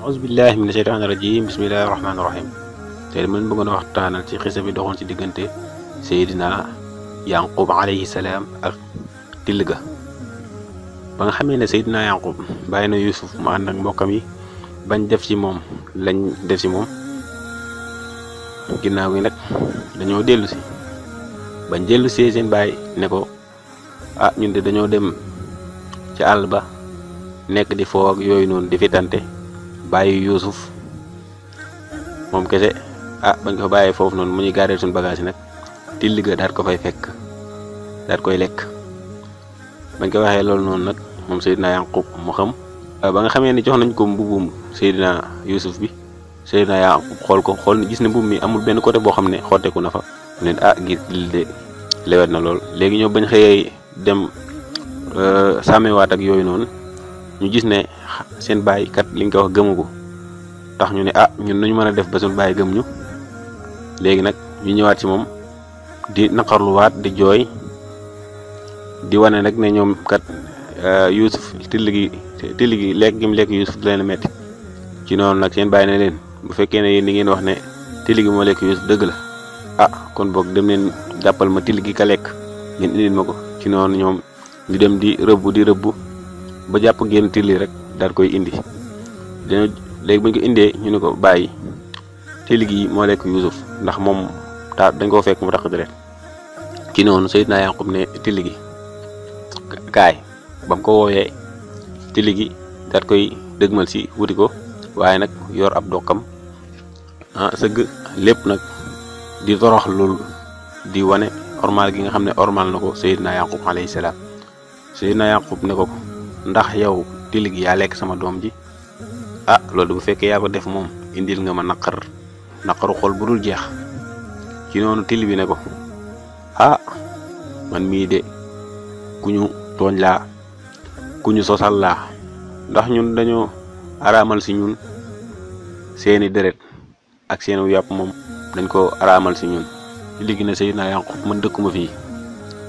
auzubillahi mina sheytaani rajim bismillahi rahmaani rahim tey mën bëggoon a waxtaanal ci xisa bi doxoon ci diggante Seydina Yaqub alayhi salaam ak till ga. ba nga xamee ne Seydina Yaqub bàyyi na Yuusuf mu ànd ak mbokkam yi bañ def ci moom lañ def ci moom ginnaaw gi nag dañoo dellu si bañ dellu see seen baay ne ko ñun de dañoo dem ci àll ba nekk di foo ak yooyu noonu di fitante bàyyi Yuusuf moom kese bañ ko bàyyee foofu noonu mu ñuy gaareel suñu bagage yi nag till ga daat ko fay fekk daat koy lekk. bañ ko waxee loolu noonu nag moom Seydina Yaqub mu xam ba nga xamee ni jox nañ ko mbubum Seydina Yuusuf bi Seydina Yaqub xool ni gis ne mbub mi amul benn côté boo xam ne xotteeku na fa mu ne ngir till de lewet na lool. léegi ñoo bañ xëyee dem sàmmewaat ak yooyu noonu ñu gis ne seen baay kat liñ ko wax gëmu ko tax ñu ne ñun nuñ mën a def ba suñu baay gëm ñu. léegi nag ñu ñëwaat ci moom di naqarluwaat di jooy di wane nag ne ñoom kat Yuusuf till gi lekk gi mu lekk Yuusuf di leen metti ci noonu nag seen baay ne leen bu fekkee ne yéen di ngeen wax ne till gi moo lekk Yuusuf dëgg la kon boog dem leen jàppal ma till gi ka lekk ngeen indil ma ko. ci noonu ñoom ñu dem di rëbb ba jàpp génn till rek daal koy indi léegi buñ ko indee ñu ne ko bàyyi till gi moo lekk Yuusuf ndax moom dañ koo fekk mu tax deret. ci noonu Seydina Yaqub ne till gi kaay ba mu ko woowee till gi daat koy dëgmal si wuti ko waaye nag yor ab dokkam sëgg lépp nag di torox loolu di wane ormal gi nga xam ne ormal na ko Seydina Yaqub alayhi salaam. Seydina Yaqub ne ko ndax yow till gi yaa lekk sama doom ji loolu bu fekkee yaa ko def moom indil nga ma naqaru xol bu dul jeex. ci noonu till bi ne ko man mii de ku ñu tooñ laa ku ñu sosal laa ndax ñun dañoo araamal si ñun seeni deret ak seeni yàpp moom dañ ko araamal si ñun. till gi ne Seydina Yaqub man dëkkuma fii.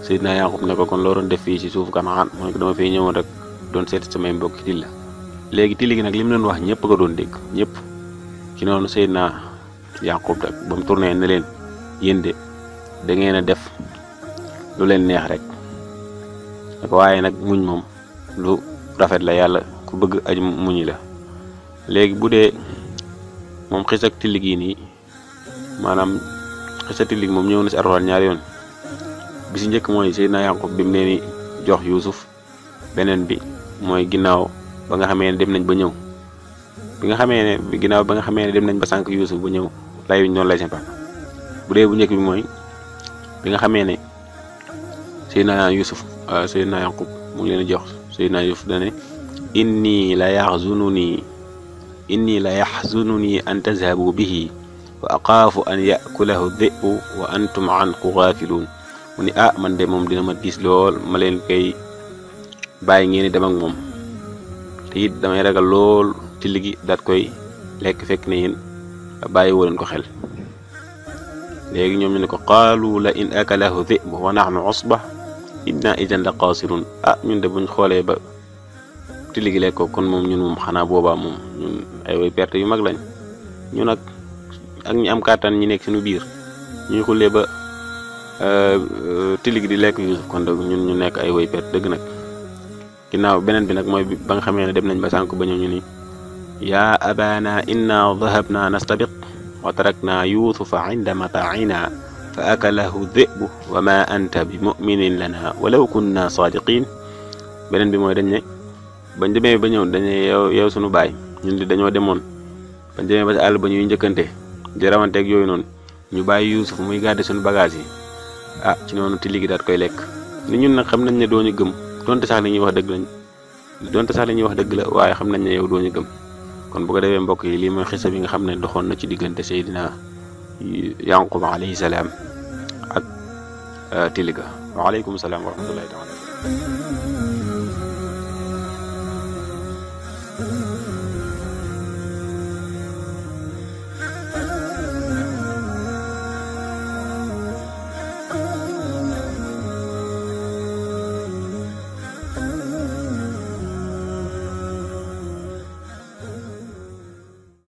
Seydina Yaqub ne ko kon loo doon def fii si suuf Kanaan mu ne ko dama fee ñëwoon rek doon seet samay mbokki till la. léegi till gi nag li mu leen wax ñëpp ko doon dégg ñëpp. ci noonu Seydina Yaqub rek ba mu tourné ne leen yéen de da ngeen a def lu leen neex rek waaye nag muñ moom lu rafet la yàlla ku bëgg aj muñi la. léegi bu dee moom xis ak till gi nii maanaam xis ak till gi moom ñëw na si Alxuraan ñaari yoon. bi si njëkk mooy Seydina Yaqub bi mu leen di jox Yuusuf beneen bi mooy ginnaaw ba nga xamee ne dem nañ ba ñëw ginnaaw ba nga xamee ne dem nañ ba sànq Yuusuf ba ñëw layuñ noonu lay seen papa. bu dee bu njëkk bi mooy bi nga xamee ne Seydina Yaqub mu ngi leen di jox Seydina Yuusuf dane inni la yaxzununi an tazhabu bihi wa aqaafu an yakulahu dhi'bu wa antum anhu gaafiluun. mu ni man de moom dina ma diis lool ma leen koy bàyyi ngeen di dem ak moom te it damay ragal lool till gi daat koy lekk fekk ne yéen bàyyi woo leen ko xel. léegi ñoom ñu ne ko qaalu la in akalahu dhi'bu wa nahnu usba inna idan la qaasirun ñun de buñ xoolee ba till gi lekk ko kon moom ñun moom xanaa boobaa moom ñun ay way perte yu mag lañ ñu nag ak ñi am kàttan ñi nekk suñu biir ñuy xullee ba till gi di lekk Yuusuf kon dëgg ñun ñu nekk ay woy perte dëgg nag. ginnaaw beneen bi nag mooy ba nga xamee ne dem nañ ba sànk ba ñëw ñu ni yaa abana inna dhahabna nastabiq wa tarakna yuusufa inda mataa'ina fa akalahu dhi'bu wa ma anta bi mu'minin lana walaw kunna sadiqin. beneen bi mooy dañ ne bañ demee ba ñëw dañ ne yow sunu baay ñun di dañoo demoon bañ demee ba si àll ba ñuy njëkkante di rawanteeg yooyu noonu ñu bàyyi Yuusuf muy gàdde suñu bagage yi ci noonu till gi daat koy lekk. ni ñun nag xam nañ ne doo ñu gëm donte sax li ñuy wax dëgg la waaye xam nañ ne yow doo ñu gëm. kon bu ko defee mbokk yi lii mooy xisa bi nga xam ne doxoon na ci diggante Seydina Yaqub alayhi salaam ak till ga. waaleykum salaam wa rahmatullahi taala.